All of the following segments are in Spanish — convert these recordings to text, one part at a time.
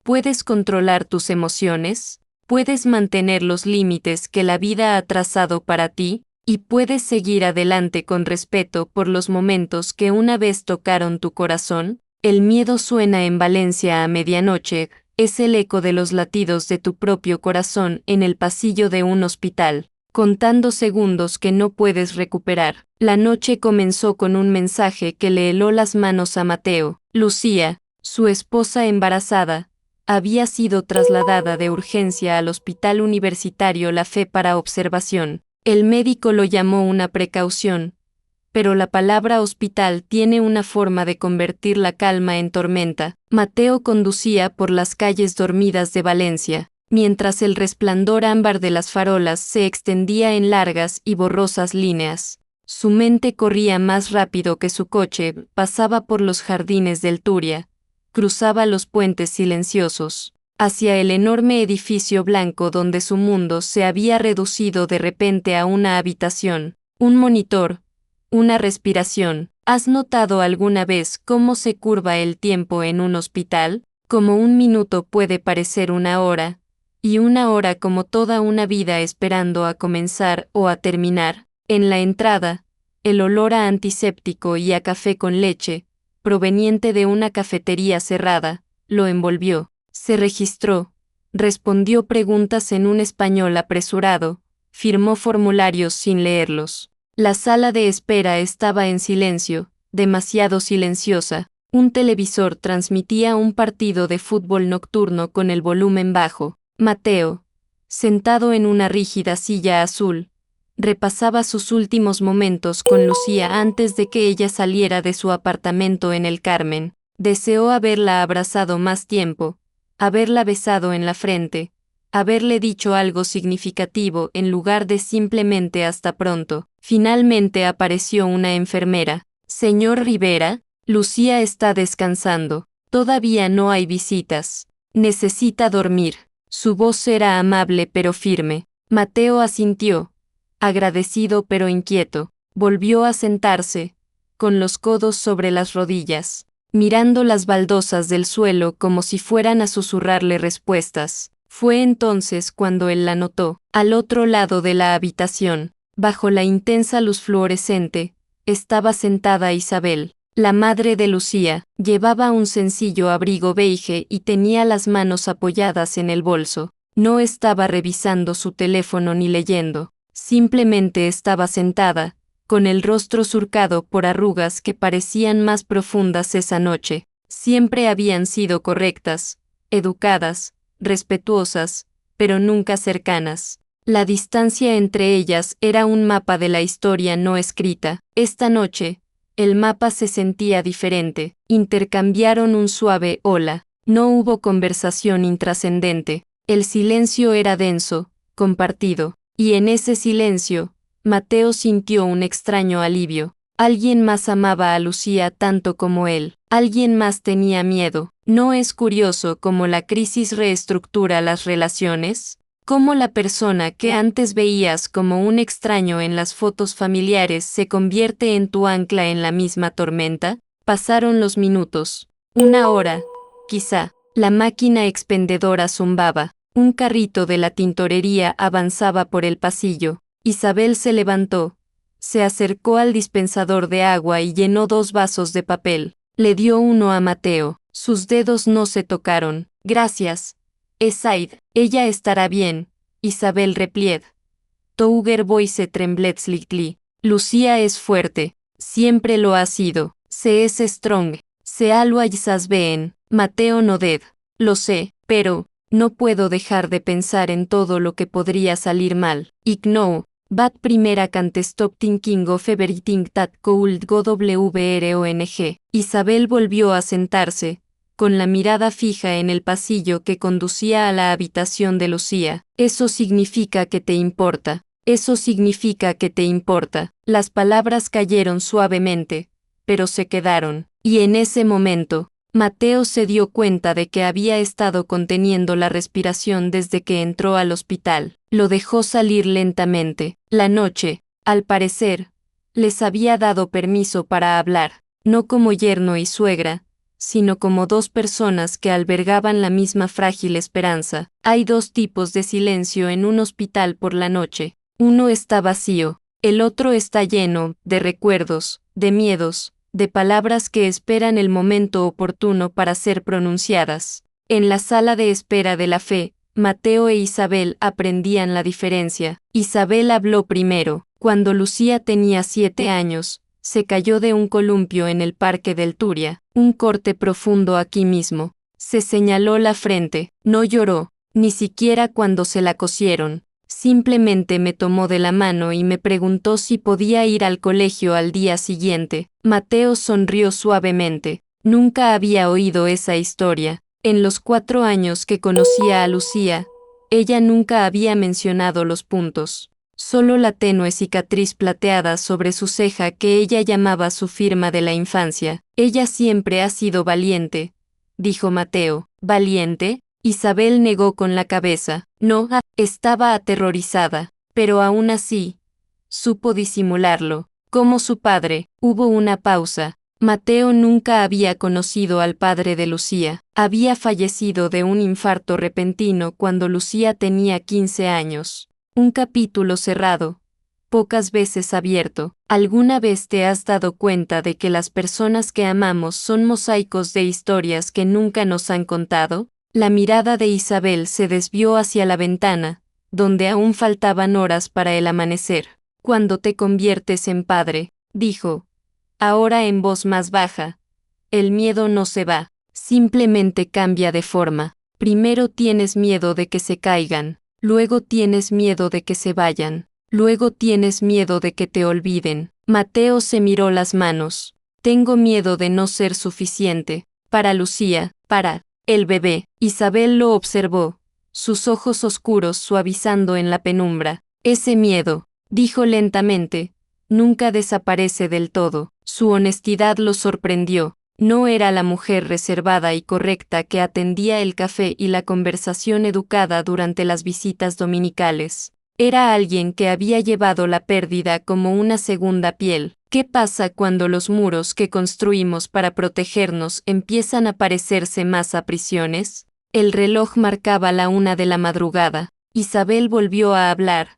¿Puedes controlar tus emociones? ¿Puedes mantener los límites que la vida ha trazado para ti? ¿Y puedes seguir adelante con respeto por los momentos que una vez tocaron tu corazón? El miedo suena en Valencia a medianoche, es el eco de los latidos de tu propio corazón en el pasillo de un hospital, contando segundos que no puedes recuperar. La noche comenzó con un mensaje que le heló las manos a Mateo. Lucía, su esposa embarazada, había sido trasladada de urgencia al Hospital Universitario La Fe para observación. El médico lo llamó una precaución, pero la palabra hospital tiene una forma de convertir la calma en tormenta. Mateo conducía por las calles dormidas de Valencia, mientras el resplandor ámbar de las farolas se extendía en largas y borrosas líneas. Su mente corría más rápido que su coche, pasaba por los jardines del Turia, cruzaba los puentes silenciosos, hacia el enorme edificio blanco donde su mundo se había reducido de repente a una habitación, un monitor, una respiración. ¿Has notado alguna vez cómo se curva el tiempo en un hospital? Como un minuto puede parecer una hora, y una hora como toda una vida esperando a comenzar o a terminar. En la entrada, el olor a antiséptico y a café con leche, proveniente de una cafetería cerrada, lo envolvió. Se registró, respondió preguntas en un español apresurado, firmó formularios sin leerlos. La sala de espera estaba en silencio, demasiado silenciosa. Un televisor transmitía un partido de fútbol nocturno con el volumen bajo. Mateo, sentado en una rígida silla azul, repasaba sus últimos momentos con Lucía antes de que ella saliera de su apartamento en el Carmen. Deseó haberla abrazado más tiempo, haberla besado en la frente, haberle dicho algo significativo en lugar de simplemente hasta pronto. Finalmente apareció una enfermera. Señor Rivera, Lucía está descansando. Todavía no hay visitas. Necesita dormir. Su voz era amable pero firme. Mateo asintió, agradecido pero inquieto. Volvió a sentarse, con los codos sobre las rodillas, mirando las baldosas del suelo como si fueran a susurrarle respuestas. Fue entonces cuando él la notó. Al otro lado de la habitación, bajo la intensa luz fluorescente, estaba sentada Isabel, la madre de Lucía. Llevaba un sencillo abrigo beige y tenía las manos apoyadas en el bolso. No estaba revisando su teléfono ni leyendo, simplemente estaba sentada, con el rostro surcado por arrugas que parecían más profundas esa noche. Siempre habían sido correctas, educadas, respetuosas, pero nunca cercanas. La distancia entre ellas era un mapa de la historia no escrita. Esta noche, el mapa se sentía diferente. Intercambiaron un suave hola. No hubo conversación intrascendente. El silencio era denso, compartido. Y en ese silencio, Mateo sintió un extraño alivio. Alguien más amaba a Lucía tanto como él. Alguien más tenía miedo. ¿No es curioso cómo la crisis reestructura las relaciones? Cómo la persona que antes veías como un extraño en las fotos familiares se convierte en tu ancla en la misma tormenta. Pasaron los minutos. Una hora, quizá. La máquina expendedora zumbaba. Un carrito de la tintorería avanzaba por el pasillo. Isabel se levantó, se acercó al dispensador de agua y llenó 2 vasos de papel. Le dio uno a Mateo. Sus dedos no se tocaron. Gracias. Esaid, ella estará bien. Isabel replied. Touger voice tremblet slightly. Lucía es fuerte. Siempre lo ha sido. Se es strong. Se always been. Mateo nodded. Lo sé, pero no puedo dejar de pensar en todo lo que podría salir mal. Ignore. Bad primera can't stop thinking of everything that could go wrong. Isabel volvió a sentarse, con la mirada fija en el pasillo que conducía a la habitación de Lucía. Eso significa que te importa. Eso significa que te importa. Las palabras cayeron suavemente, pero se quedaron. Y en ese momento, Mateo se dio cuenta de que había estado conteniendo la respiración desde que entró al hospital. Lo dejó salir lentamente. La noche, al parecer, les había dado permiso para hablar, no como yerno y suegra, sino como dos personas que albergaban la misma frágil esperanza. Hay dos tipos de silencio en un hospital por la noche. Uno está vacío, el otro está lleno de recuerdos, de miedos, de palabras que esperan el momento oportuno para ser pronunciadas. En la sala de espera de la fe, Mateo e Isabel aprendían la diferencia. Isabel habló primero. Cuando Lucía tenía 7 años, se cayó de un columpio en el parque del Turia, un corte profundo aquí mismo. Se señaló la frente, no lloró, ni siquiera cuando se la cosieron. Simplemente me tomó de la mano y me preguntó si podía ir al colegio al día siguiente. Mateo sonrió suavemente. Nunca había oído esa historia. En los 4 años que conocía a Lucía, ella nunca había mencionado los puntos. Solo la tenue cicatriz plateada sobre su ceja que ella llamaba su firma de la infancia. Ella siempre ha sido valiente, dijo Mateo. ¿Valiente? Isabel negó con la cabeza. No, estaba aterrorizada, pero aún así, supo disimularlo. Como su padre. Hubo una pausa. Mateo nunca había conocido al padre de Lucía. Había fallecido de un infarto repentino cuando Lucía tenía 15 años. Un capítulo cerrado, pocas veces abierto. ¿Alguna vez te has dado cuenta de que las personas que amamos son mosaicos de historias que nunca nos han contado? La mirada de Isabel se desvió hacia la ventana, donde aún faltaban horas para el amanecer. Cuando te conviertes en padre, dijo, ahora en voz más baja, el miedo no se va, simplemente cambia de forma. Primero tienes miedo de que se caigan. Luego tienes miedo de que se vayan. Luego tienes miedo de que te olviden. Mateo se miró las manos. Tengo miedo de no ser suficiente. Para Lucía, para el bebé. Isabel lo observó, sus ojos oscuros suavizando en la penumbra. Ese miedo, dijo lentamente, nunca desaparece del todo. Su honestidad lo sorprendió. No era la mujer reservada y correcta que atendía el café y la conversación educada durante las visitas dominicales. Era alguien que había llevado la pérdida como una segunda piel. ¿Qué pasa cuando los muros que construimos para protegernos empiezan a parecerse más a prisiones? El reloj marcaba la 1 de la madrugada. Isabel volvió a hablar.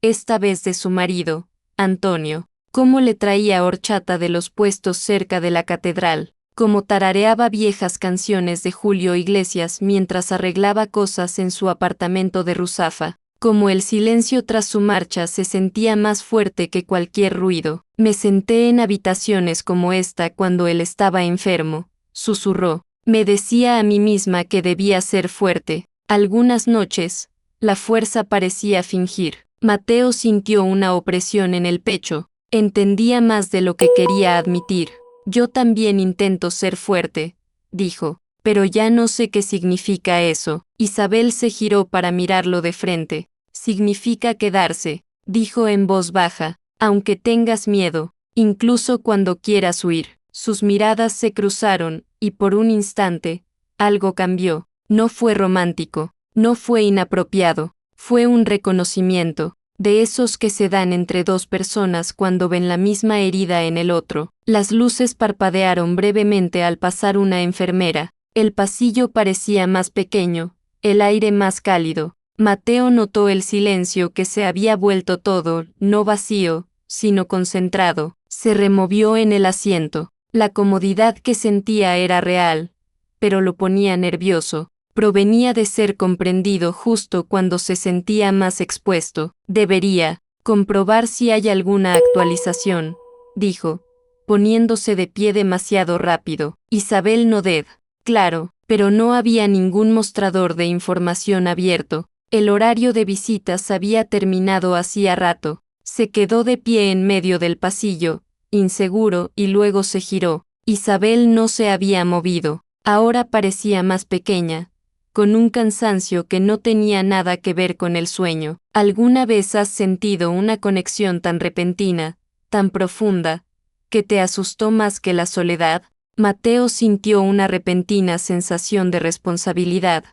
Esta vez de su marido, Antonio. Cómo le traía horchata de los puestos cerca de la catedral, cómo tarareaba viejas canciones de Julio Iglesias mientras arreglaba cosas en su apartamento de Ruzafa, como el silencio tras su marcha se sentía más fuerte que cualquier ruido. Me senté en habitaciones como esta cuando él estaba enfermo, susurró. Me decía a mí misma que debía ser fuerte. Algunas noches, la fuerza parecía fingir. Mateo sintió una opresión en el pecho. Entendía más de lo que quería admitir. Yo también intento ser fuerte, dijo, pero ya no sé qué significa eso. Isabel se giró para mirarlo de frente. Significa quedarse, dijo en voz baja, aunque tengas miedo, incluso cuando quieras huir. Sus miradas se cruzaron, y por un instante, algo cambió. No fue romántico, no fue inapropiado, fue un reconocimiento. De esos que se dan entre dos personas cuando ven la misma herida en el otro. Las luces parpadearon brevemente al pasar una enfermera. El pasillo parecía más pequeño, el aire más cálido. Mateo notó el silencio que se había vuelto todo, no vacío, sino concentrado. Se removió en el asiento. La comodidad que sentía era real, pero lo ponía nervioso. Provenía de ser comprendido justo cuando se sentía más expuesto. Debería comprobar si hay alguna actualización, dijo, poniéndose de pie demasiado rápido. Isabel Noded. Claro, pero no había ningún mostrador de información abierto. El horario de visitas había terminado hacía rato. Se quedó de pie en medio del pasillo, inseguro, y luego se giró. Isabel no se había movido. Ahora parecía más pequeña, con un cansancio que no tenía nada que ver con el sueño. ¿Alguna vez has sentido una conexión tan repentina, tan profunda, que te asustó más que la soledad? Mateo sintió una repentina sensación de responsabilidad,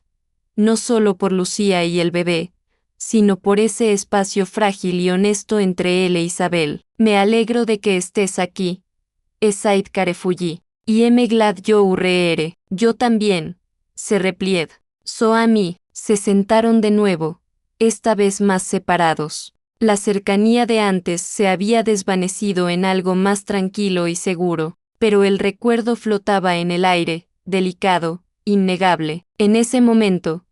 no solo por Lucía y el bebé, sino por ese espacio frágil y honesto entre él e Isabel. Me alegro de que estés aquí, Esaid Carefuyi. y me glad yo reere, yo también, se replied. So a mí, se sentaron de nuevo, esta vez más separados. La cercanía de antes se había desvanecido en algo más tranquilo y seguro, pero el recuerdo flotaba en el aire, delicado, innegable. En ese momento,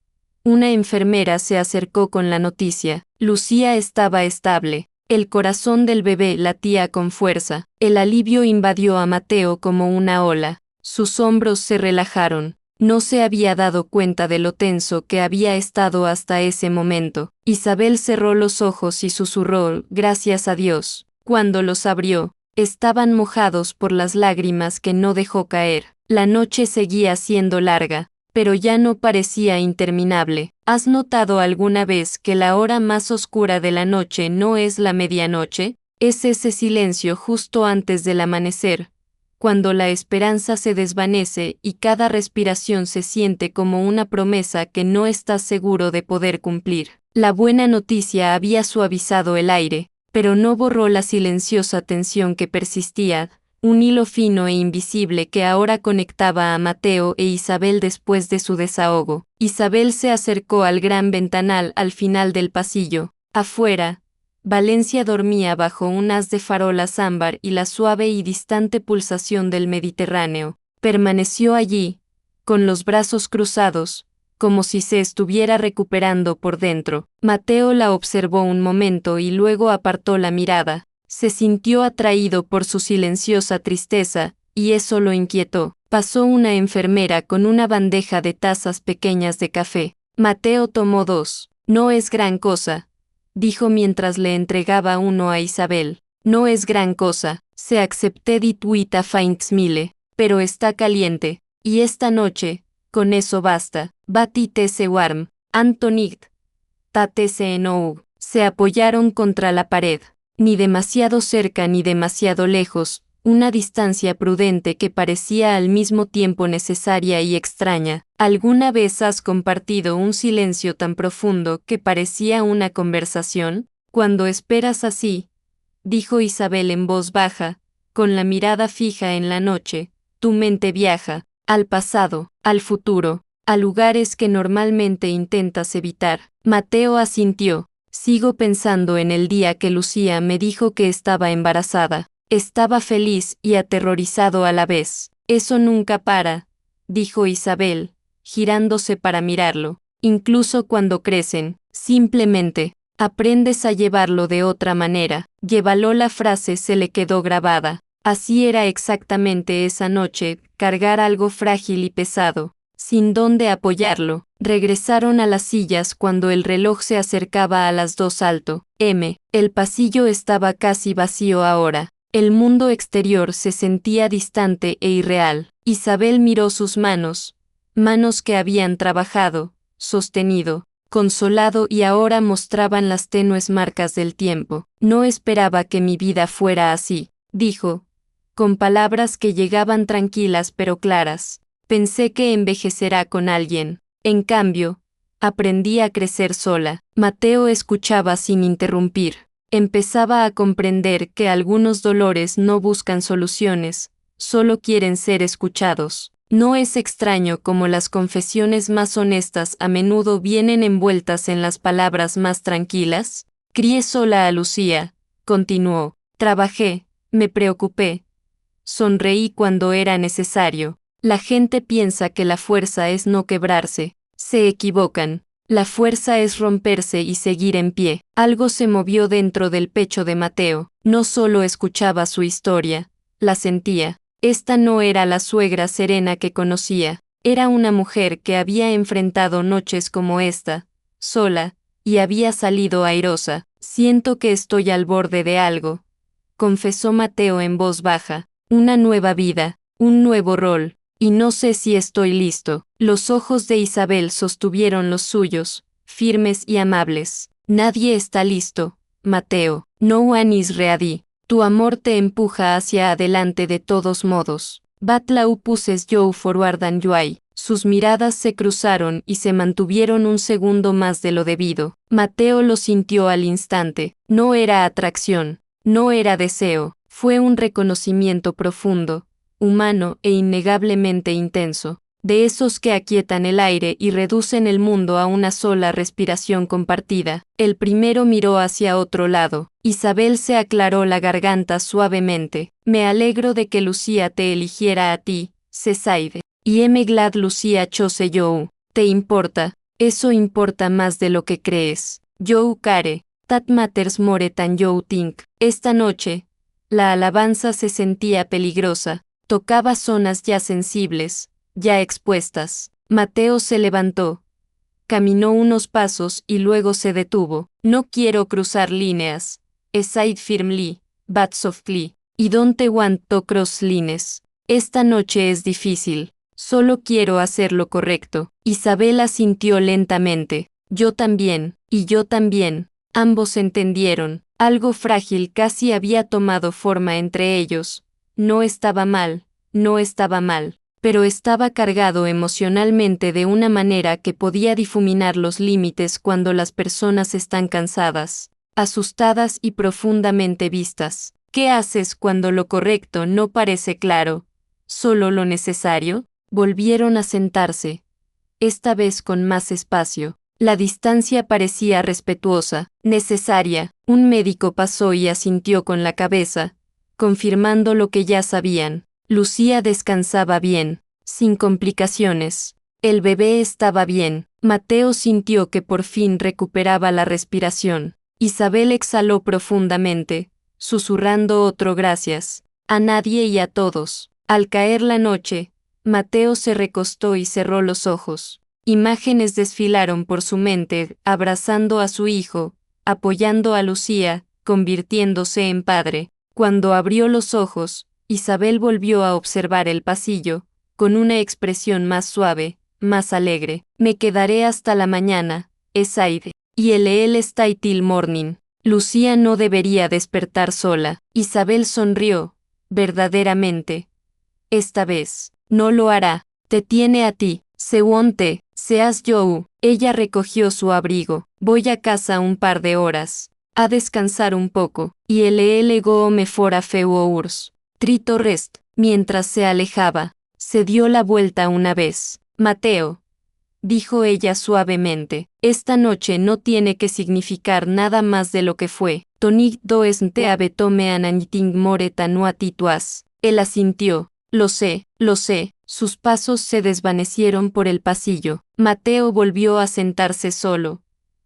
una enfermera se acercó con la noticia. Lucía estaba estable. El corazón del bebé latía con fuerza. El alivio invadió a Mateo como una ola. Sus hombros se relajaron. No se había dado cuenta de lo tenso que había estado hasta ese momento. Isabel cerró los ojos y susurró, gracias a Dios. Cuando los abrió, estaban mojados por las lágrimas que no dejó caer. La noche seguía siendo larga, pero ya no parecía interminable. ¿Has notado alguna vez que la hora más oscura de la noche no es la medianoche? Es ese silencio justo antes del amanecer, cuando la esperanza se desvanece y cada respiración se siente como una promesa que no estás seguro de poder cumplir. La buena noticia había suavizado el aire, pero no borró la silenciosa tensión que persistía, un hilo fino e invisible que ahora conectaba a Mateo e Isabel después de su desahogo. Isabel se acercó al gran ventanal al final del pasillo. Afuera, Valencia dormía bajo un haz de farolas ámbar y la suave y distante pulsación del Mediterráneo. Permaneció allí, con los brazos cruzados, como si se estuviera recuperando por dentro. Mateo la observó un momento y luego apartó la mirada. Se sintió atraído por su silenciosa tristeza, y eso lo inquietó. Pasó una enfermera con una bandeja de tazas pequeñas de café. Mateo tomó dos. No es gran cosa, dijo mientras le entregaba uno a Isabel. No es gran cosa, se accepté dituita faintsmile, pero está caliente, y esta noche, con eso basta. Bati tese warm, Antonit, tatese enou. Se apoyaron contra la pared, ni demasiado cerca ni demasiado lejos, una distancia prudente que parecía al mismo tiempo necesaria y extraña. ¿Alguna vez has compartido un silencio tan profundo que parecía una conversación? Cuando esperas así, dijo Isabel en voz baja, con la mirada fija en la noche, tu mente viaja, al pasado, al futuro, a lugares que normalmente intentas evitar. Mateo asintió. Sigo pensando en el día que Lucía me dijo que estaba embarazada. Estaba feliz y aterrorizado a la vez. Eso nunca para, dijo Isabel, girándose para mirarlo. Incluso cuando crecen, simplemente, aprendes a llevarlo de otra manera. Llévalo, la frase se le quedó grabada. Así era exactamente esa noche, cargar algo frágil y pesado, sin dónde apoyarlo. Regresaron a las sillas cuando el reloj se acercaba a las 2 alto. El pasillo estaba casi vacío ahora. El mundo exterior se sentía distante e irreal. Isabel miró sus manos, manos que habían trabajado, sostenido, consolado y ahora mostraban las tenues marcas del tiempo. No esperaba que mi vida fuera así, dijo, con palabras que llegaban tranquilas pero claras. Pensé que envejecerá con alguien. En cambio, aprendí a crecer sola. Mateo escuchaba sin interrumpir. Empezaba a comprender que algunos dolores no buscan soluciones, solo quieren ser escuchados. No es extraño cómo las confesiones más honestas a menudo vienen envueltas en las palabras más tranquilas. Crié sola a Lucía, continuó. Trabajé, me preocupé. Sonreí cuando era necesario. La gente piensa que la fuerza es no quebrarse. Se equivocan. La fuerza es romperse y seguir en pie. Algo se movió dentro del pecho de Mateo. No solo escuchaba su historia, la sentía. Esta no era la suegra serena que conocía. Era una mujer que había enfrentado noches como esta, sola, y había salido airosa. Siento que estoy al borde de algo, confesó Mateo en voz baja. Una nueva vida, un nuevo rol. Y no sé si estoy listo. Los ojos de Isabel sostuvieron los suyos, firmes y amables. Nadie está listo, Mateo. No one is ready. Tu amor te empuja hacia adelante de todos modos. But lau pushes you forward and you. Sus miradas se cruzaron y se mantuvieron un segundo más de lo debido. Mateo lo sintió al instante. No era atracción, no era deseo, fue un reconocimiento profundo. humano e innegablemente intenso, de esos que aquietan el aire y reducen el mundo a una sola respiración compartida. El primero miró hacia otro lado. Isabel se aclaró la garganta suavemente. Me alegro de que Lucía te eligiera a ti, Cesaide. Y me glad Lucía chose you. ¿Te importa? Eso importa más de lo que crees. You care. That matters more than you think. Esta noche, la alabanza se sentía peligrosa. Tocaba zonas ya sensibles, ya expuestas. Mateo se levantó. Caminó unos pasos y luego se detuvo. No quiero cruzar líneas. Said firmly, but softly. I don't want to cross lines. Esta noche es difícil. Solo quiero hacer lo correcto. Isabel asintió lentamente. Yo también, y yo también. Ambos entendieron. Algo frágil casi había tomado forma entre ellos. No estaba mal, no estaba mal, pero estaba cargado emocionalmente de una manera que podía difuminar los límites cuando las personas están cansadas, asustadas y profundamente vistas. ¿Qué haces cuando lo correcto no parece claro? ¿Solo lo necesario? Volvieron a sentarse, esta vez con más espacio. La distancia parecía respetuosa, necesaria. Un médico pasó y asintió con la cabeza, confirmando lo que ya sabían. Lucía descansaba bien, sin complicaciones. El bebé estaba bien. Mateo sintió que por fin recuperaba la respiración. Isabel exhaló profundamente, susurrando otro gracias. A nadie y a todos. Al caer la noche, Mateo se recostó y cerró los ojos. Imágenes desfilaron por su mente, abrazando a su hijo, apoyando a Lucía, convirtiéndose en padre. Cuando abrió los ojos, Isabel volvió a observar el pasillo, con una expresión más suave, más alegre. Me quedaré hasta la mañana, Esaide. Y el está till morning. Lucía no debería despertar sola. Isabel sonrió, verdaderamente. Esta vez, no lo hará. Te tiene a ti. Se wonte, seas you. Ella recogió su abrigo. Voy a casa un par de horas. A descansar un poco. Y el go me for a few hours. Trito rest. Mientras se alejaba, se dio la vuelta una vez. Mateo, dijo ella suavemente, esta noche no tiene que significar nada más de lo que fue. Tonic doesn't have to mean anything more than what it was. Él asintió. Lo sé, lo sé. Sus pasos se desvanecieron por el pasillo. Mateo volvió a sentarse solo.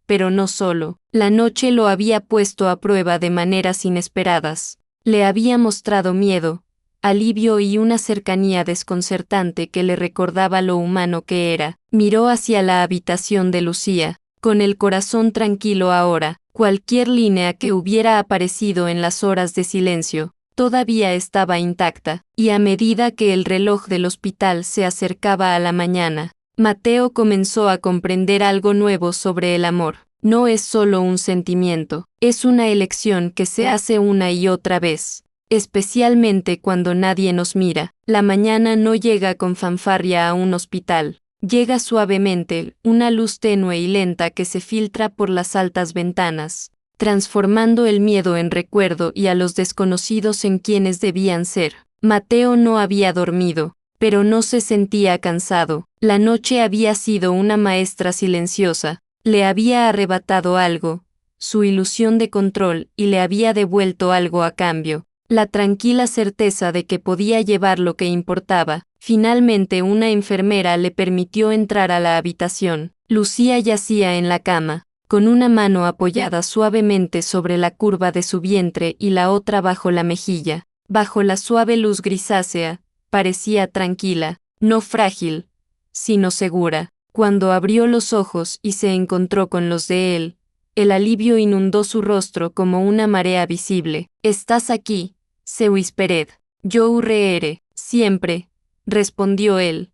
Pero no solo. La noche lo había puesto a prueba de maneras inesperadas. Le había mostrado miedo, alivio y una cercanía desconcertante que le recordaba lo humano que era. Miró hacia la habitación de Lucía, con el corazón tranquilo ahora. Cualquier línea que hubiera aparecido en las horas de silencio, todavía estaba intacta, y a medida que el reloj del hospital se acercaba a la mañana, Mateo comenzó a comprender algo nuevo sobre el amor. No es solo un sentimiento, es una elección que se hace una y otra vez. Especialmente cuando nadie nos mira. La mañana no llega con fanfarria a un hospital. Llega suavemente, una luz tenue y lenta que se filtra por las altas ventanas, transformando el miedo en recuerdo y a los desconocidos en quienes debían ser. Mateo no había dormido, pero no se sentía cansado. La noche había sido una maestra silenciosa, le había arrebatado algo, su ilusión de control, y le había devuelto algo a cambio. La tranquila certeza de que podía llevar lo que importaba. Finalmente una enfermera le permitió entrar a la habitación. Lucía yacía en la cama, con una mano apoyada suavemente sobre la curva de su vientre y la otra bajo la mejilla. Bajo la suave luz grisácea, parecía tranquila, no frágil, sino segura. Cuando abrió los ojos y se encontró con los de él, el alivio inundó su rostro como una marea visible. «Estás aquí», se whispered. «Yo reere, siempre», respondió él,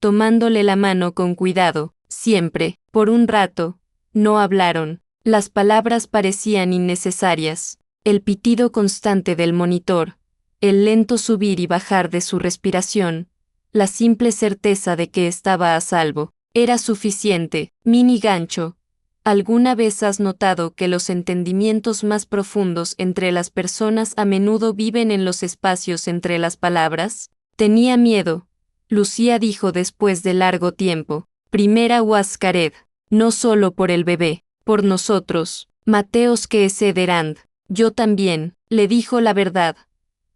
tomándole la mano con cuidado. Siempre. Por un rato, no hablaron. Las palabras parecían innecesarias. El pitido constante del monitor, el lento subir y bajar de su respiración, la simple certeza de que estaba a salvo, era suficiente. Mini gancho. ¿Alguna vez has notado que los entendimientos más profundos entre las personas a menudo viven en los espacios entre las palabras? Tenía miedo, Lucía dijo después de largo tiempo. Primera Huascared. No solo por el bebé, por nosotros. Mateos que es Ederand. Yo también, le dijo la verdad.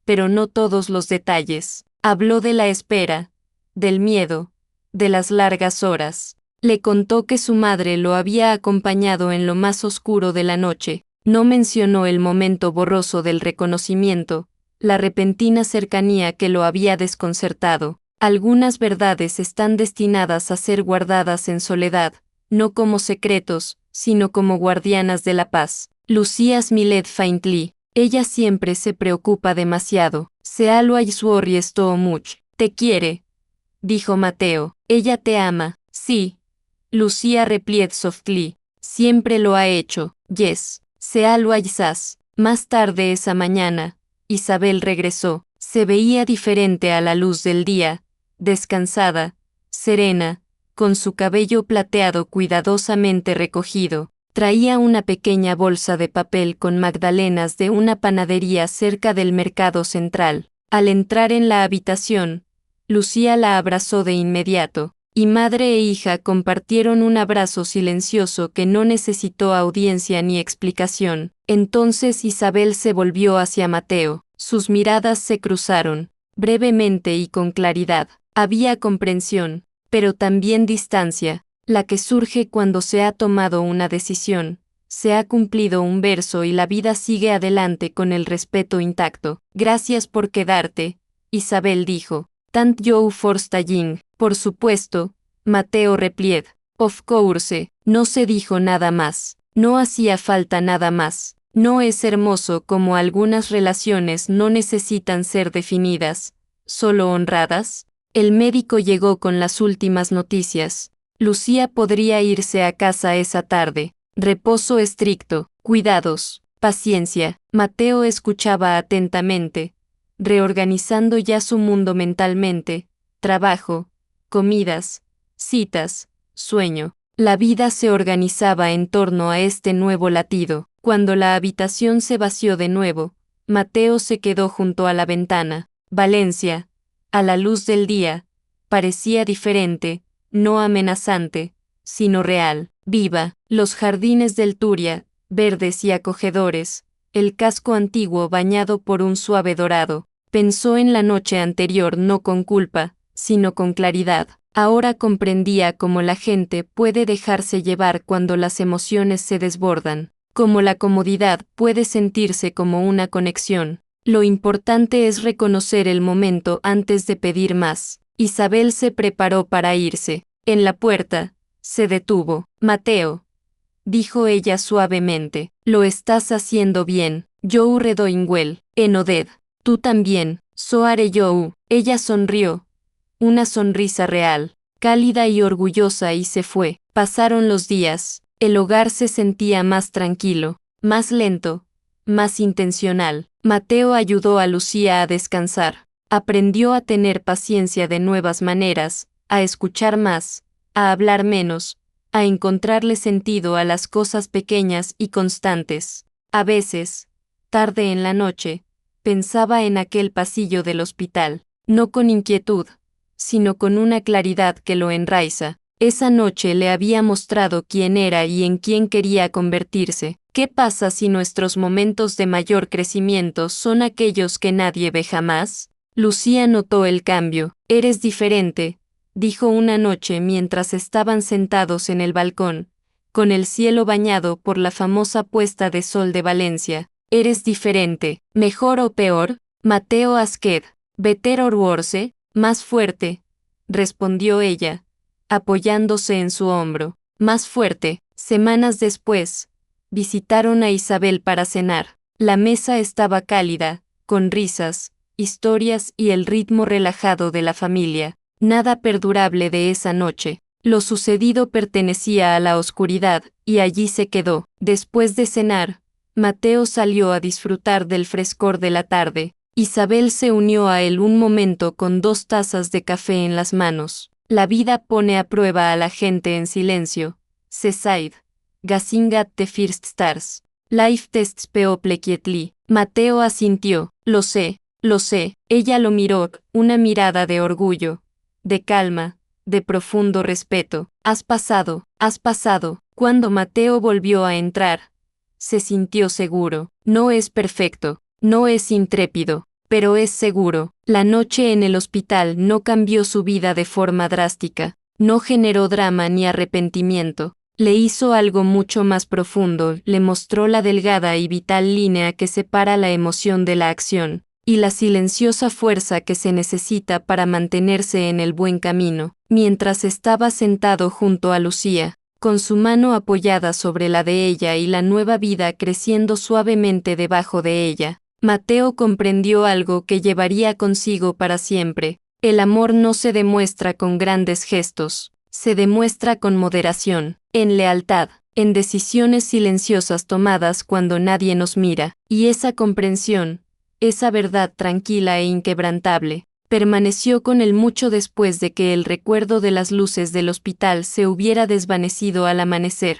Pero no todos los detalles. Habló de la espera, del miedo, de las largas horas. Le contó que su madre lo había acompañado en lo más oscuro de la noche. No mencionó el momento borroso del reconocimiento, la repentina cercanía que lo había desconcertado. Algunas verdades están destinadas a ser guardadas en soledad, no como secretos, sino como guardianas de la paz. Lucía smiled faintly. Ella siempre se preocupa demasiado. Se always worries too much. Te quiere, dijo Mateo. Ella te ama. Sí. Lucía replied softly. Siempre lo ha hecho. Yes. Se always has. Más tarde esa mañana, Isabel regresó. Se veía diferente a la luz del día, descansada, serena, con su cabello plateado cuidadosamente recogido. Traía una pequeña bolsa de papel con magdalenas de una panadería cerca del mercado central. Al entrar en la habitación, Lucía la abrazó de inmediato, y madre e hija compartieron un abrazo silencioso que no necesitó audiencia ni explicación. Entonces Isabel se volvió hacia Mateo. Sus miradas se cruzaron, brevemente y con claridad. Había comprensión, pero también distancia, la que surge cuando se ha tomado una decisión, se ha cumplido un verso y la vida sigue adelante con el respeto intacto. Gracias por quedarte, Isabel dijo. Tant you for staying. Por supuesto, Mateo replied. Of course. No se dijo nada más. No hacía falta nada más. No es hermoso como algunas relaciones no necesitan ser definidas, solo honradas. El médico llegó con las últimas noticias. Lucía podría irse a casa esa tarde. Reposo estricto, cuidados, paciencia. Mateo escuchaba atentamente, reorganizando ya su mundo mentalmente. Trabajo, comidas, citas, sueño. La vida se organizaba en torno a este nuevo latido. Cuando la habitación se vació de nuevo, Mateo se quedó junto a la ventana. Valencia, a la luz del día, parecía diferente, no amenazante, sino real, viva. Los jardines del Turia, verdes y acogedores, el casco antiguo bañado por un suave dorado. Pensó en la noche anterior no con culpa, sino con claridad. Ahora comprendía cómo la gente puede dejarse llevar cuando las emociones se desbordan, cómo la comodidad puede sentirse como una conexión. Lo importante es reconocer el momento antes de pedir más. Isabel se preparó para irse. En la puerta, se detuvo. Mateo, dijo ella suavemente, lo estás haciendo bien. Jou redoinguel, Enoded. Tú también, Soare Jou. Ella sonrió. Una sonrisa real, cálida y orgullosa y se fue. Pasaron los días. El hogar se sentía más tranquilo, más lento, más intencional. Mateo ayudó a Lucía a descansar. Aprendió a tener paciencia de nuevas maneras, a escuchar más, a hablar menos, a encontrarle sentido a las cosas pequeñas y constantes. A veces, tarde en la noche, pensaba en aquel pasillo del hospital, no con inquietud, sino con una claridad que lo enraiza. Esa noche le había mostrado quién era y en quién quería convertirse. ¿Qué pasa si nuestros momentos de mayor crecimiento son aquellos que nadie ve jamás? Lucía notó el cambio. Eres diferente, dijo una noche mientras estaban sentados en el balcón, con el cielo bañado por la famosa puesta de sol de Valencia. Eres diferente, mejor o peor. Mateo Asqued, better or worse, más fuerte, respondió ella, apoyándose en su hombro. Más fuerte. Semanas después, visitaron a Isabel para cenar. La mesa estaba cálida, con risas, historias y el ritmo relajado de la familia. Nada perdurable de esa noche. Lo sucedido pertenecía a la oscuridad, y allí se quedó. Después de cenar, Mateo salió a disfrutar del frescor de la tarde. Isabel se unió a él un momento con 2 tazas de café en las manos. La vida pone a prueba a la gente en silencio. Se said. Gazing at the first stars. Life tests people quietly. Mateo asintió. Lo sé, Lo sé, ella lo miró, una mirada de orgullo, de calma, de profundo respeto. Has pasado. Cuando Mateo volvió a entrar, se sintió seguro. No es perfecto, no es intrépido, pero es seguro. La noche en el hospital no cambió su vida de forma drástica, no generó drama ni arrepentimiento. Le hizo algo mucho más profundo, le mostró la delgada y vital línea que separa la emoción de la acción, y la silenciosa fuerza que se necesita para mantenerse en el buen camino. Mientras estaba sentado junto a Lucía, con su mano apoyada sobre la de ella y la nueva vida creciendo suavemente debajo de ella, Mateo comprendió algo que llevaría consigo para siempre. El amor no se demuestra con grandes gestos, se demuestra con moderación, en lealtad, en decisiones silenciosas tomadas cuando nadie nos mira, y esa comprensión, esa verdad tranquila e inquebrantable, permaneció con él mucho después de que el recuerdo de las luces del hospital se hubiera desvanecido al amanecer.